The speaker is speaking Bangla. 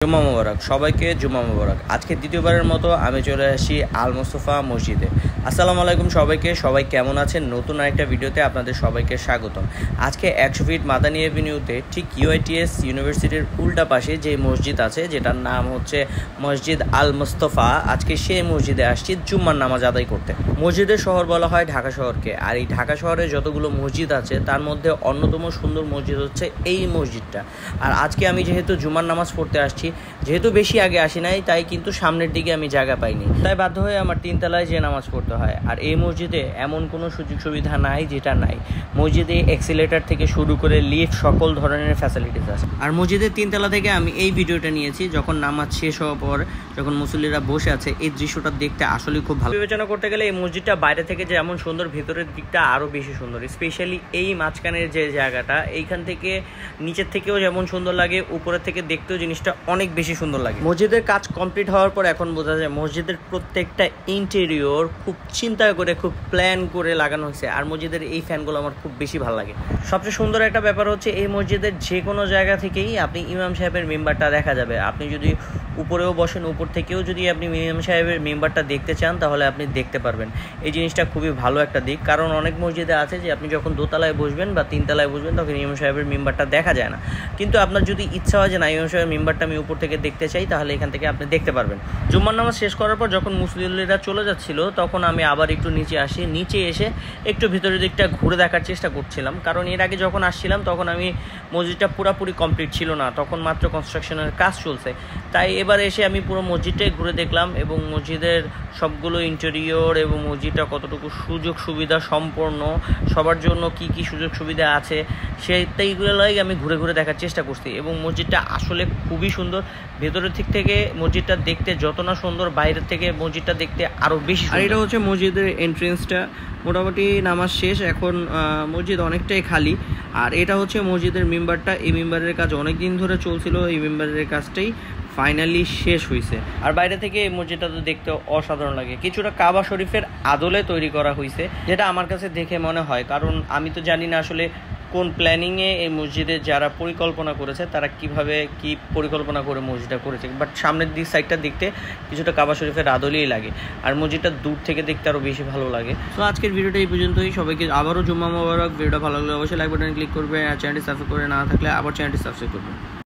জুম্মা মোবারক সবাইকে জুম্মা মোবারক। আজকে দ্বিতীয়বারের মতো আমি চলে আসি আল মুস্তফা মসজিদে। আসসালামু আলাইকুম সবাইকে, সবাই কেমন আছেন? নতুন আরেকটা ভিডিওতে আপনাদের সবাইকে স্বাগতম। আজকে 100 ফিট মাদানী এভিনিউতে ঠিক ইউআইটিএস ইউনিভার্সিটির উল্টা পাশে যে মসজিদ আছে, যেটার নাম হচ্ছে মসজিদ আল মুস্তফা, আজকে সেই মসজিদে আসছি জুম্মার নামাজ আদায় করতে। মসজিদের শহর বলা হয় ঢাকা শহরকে, আর এই ঢাকা শহরে যতগুলো মসজিদ আছে তার মধ্যে অন্যতম সুন্দর মসজিদ হচ্ছে এই মসজিদটা। আর আজকে আমি যেহেতু জুম্মার নামাজ পড়তে আসছি, যেহেতু বেশি আগে আসি নাই, তাই কিন্তু সামনের দিকে আমি জায়গা পাইনি, তাই বাধ্য হয়ে আমার 3 তলায় যে নামাজ পড়তে হয়। আর এই মসজিদে এমন কোনো সুযোগ সুবিধা নাই যেটা নাই। মসজিদে এক্সিলেটর থেকে শুরু করে লিফট, সকল ধরনের ফ্যাসিলিটিস আছে। আর মসজিদের 3 তলা থেকে আমি এই ভিডিওটা নিয়েছি যখন নামাজ শেষ হওয়ার পর, যখন মুসল্লিরা বসে আছে। এই দৃশ্যটা দেখতে আসলে খুব ভালো। বিবেচনা করতে গেলে এই মসজিদটা বাইরে থেকে যেমন সুন্দর, ভিতরের দিকটা আরও বেশি সুন্দর। স্পেশালি এই মাঝখানের যে জায়গাটা, এইখান থেকে নিচের থেকেও যেমন সুন্দর লাগে, উপরের থেকে দেখতেও জিনিসটা অনেক বেশি সুন্দর লাগে। মসজিদের কাজ কমপ্লিট হওয়ার পর এখন বোঝা যায় মসজিদের প্রত্যেকটা ইন্টেরিয়র খুব চিন্তা করে, খুব প্ল্যান করে লাগানো হয়েছে। আর মসজিদের এই ফ্যানগুলো আমার খুব বেশি ভালো লাগে। সবচেয়ে সুন্দর একটা ব্যাপার হচ্ছে এই মসজিদের যে কোনো জায়গা থেকেই আপনি ইমাম সাহেবের মেম্বারটা দেখা যাবে। আপনি যদি উপরেও বসেন, উপর থেকেও যদি আপনি ইমাম সাহেবের মেম্বারটা দেখতে চান তাহলে আপনি দেখতে পারবেন। এই জিনিসটা খুবই ভালো একটা দিক, কারণ অনেক মসজিদে আছে যে আপনি যখন দোতলায় বসবেন বা 3 তলায় বসবেন তখন ইমাম সাহেবের মেম্বারটা দেখা যায় না। কিন্তু আপনার যদি ইচ্ছা হয় যে না, ইমাম সাহেবের মেম্বারটা আমি উপর থেকে দেখতে চাই, তাহলে এখান থেকে আপনি দেখতে পারবেন। জুম্মার নামাজ শেষ করার পর যখন মুসল্লিরা চলে যাচ্ছিল, তখন আমি আবার একটু নিচে আসি। নিচে এসে একটু ভিতরের দিকটা ঘুরে দেখার চেষ্টা করছিলাম, কারণ এর আগে যখন আসছিলাম তখন আমি মসজিদটা পুরোপুরি কমপ্লিট ছিল না, তখন মাত্র কনস্ট্রাকশনের কাজ চলছে। তাই এবার এসে আমি পুরো মসজিদটাই ঘুরে দেখলাম এবং মসজিদের সবগুলো ইন্টেরিয়র এবং মসজিদটা কতটুকু সুযোগ সুবিধা সম্পন্ন, সবার জন্য কি কি সুযোগ সুবিধা আছে সেইগুলো লাগে আমি ঘুরে ঘুরে দেখার চেষ্টা করছি। এবং মসজিদটা আসলে খুবই সুন্দর। ভেতরের দিক থেকে মসজিদটা দেখতে যত না সুন্দর, বাইরের থেকে মসজিদটা দেখতে আরও বেশি। আর এটা হচ্ছে মসজিদের এন্ট্রেন্সটা। মোটামুটি নামাজ শেষ, এখন মসজিদ অনেকটাই খালি। আর এটা হচ্ছে মসজিদের মেম্বারটা। এই মেম্বারের কাজ অনেক দিন ধরে চলছিল, এই মেম্বারের কাজটাই ফাইনালি শেষ হয়েছে। আর বাইরে থেকে এই মসজিদটা তো দেখতে অসাধারণ লাগে। কিছুটা কাবা শরীফের আদলে তৈরি করা হয়েছে, যেটা আমার কাছে দেখে মনে হয়, কারণ আমি তো জানি না আসলে কোন প্ল্যানিংয়ে এই মসজিদের যারা পরিকল্পনা করেছে তারা কিভাবে কি পরিকল্পনা করে মসজিদটা করেছে। বাট সামনের দিক সাইডটা দেখতে কিছুটা কাবা শরীফের আদলেই লাগে, আর মসজিদটা দূর থেকে দেখতে আরও বেশি ভালো লাগে। তো আজকের ভিডিওটা এই পর্যন্তই। সবাইকে আবারও জুম্মা মোবারক। ভিডিওটা ভালো লাগলে অবশ্যই লাইক বাটনে ক্লিক করবে, আর চ্যানেলটি সাবস্ক্রাইব করে না থাকলে আবার চ্যানেলটি সাবস্ক্রাইব করবে।